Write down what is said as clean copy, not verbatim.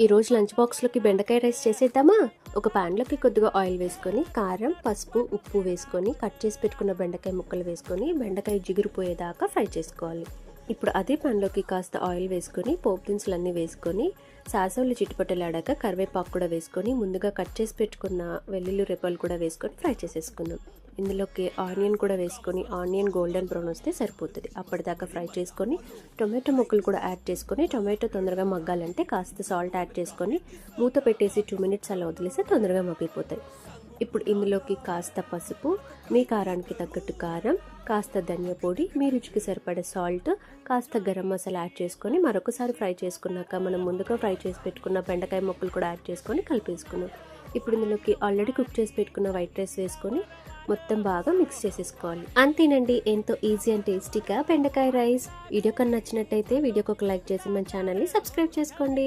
ఈరోజు లంచ్ బాక్స్లోకి బెండకాయ రైస్ చేసేద్దామా? ఒక ప్యాన్లోకి కొద్దిగా ఆయిల్ వేసుకొని కారం, పసుపు, ఉప్పు వేసుకొని కట్ చేసి పెట్టుకున్న బెండకాయ ముక్కలు వేసుకొని బెండకాయ జిగురుపోయేదాకా ఫ్రై చేసుకోవాలి. ఇప్పుడు అదే ప్యాన్లోకి కాస్త ఆయిల్ వేసుకొని పోపు దినుసులన్నీ వేసుకొని సాసవులు చిట్టుపట్టలాడాక కరివేపాకు కూడా వేసుకొని ముందుగా కట్ చేసి పెట్టుకున్న వెల్లుల్లి రెబ్బలు కూడా వేసుకొని ఫ్రై చేసేసుకుందాం. ఇందులోకి ఆనియన్ కూడా వేసుకొని ఆనియన్ గోల్డెన్ బ్రౌన్ వస్తే సరిపోతుంది. అప్పటిదాకా ఫ్రై చేసుకొని టొమాటో ముక్కలు కూడా యాడ్ చేసుకొని టొమాటో తొందరగా మగ్గాలంటే కాస్త సాల్ట్ యాడ్ చేసుకొని మూత పెట్టేసి 2 మినిట్స్ అలా వదిలేస్తే తొందరగా మగ్గిపోతాయి. ఇప్పుడు ఇందులోకి కాస్త పసుపు, మీ కారానికి తగ్గట్టు కారం, కాస్త ధనియా పొడి, మీ రుచికి సరిపడే సాల్ట్, కాస్త గరం మసాలా యాడ్ చేసుకొని మరొకసారి ఫ్రై చేసుకున్నాక మనం ముందుగా ఫ్రై చేసి పెట్టుకున్న బెండకాయ ముక్కలు కూడా యాడ్ చేసుకొని కలిపేసుకున్నాం. ఇప్పుడు ఇందులోకి ఆల్రెడీ కుక్ చేసి పెట్టుకున్న వైట్ రైస్ వేసుకొని మొత్తం బాగా మిక్స్ చేసేసుకోవాలి. అంతేనండి, ఎంతో ఈజీ అండ్ టేస్టీగా బెండకాయ రైస్. వీడియో కన్నా నచ్చినట్టయితే వీడియోకి ఒక లైక్ చేసి మన ఛానల్ని సబ్స్క్రైబ్ చేసుకోండి.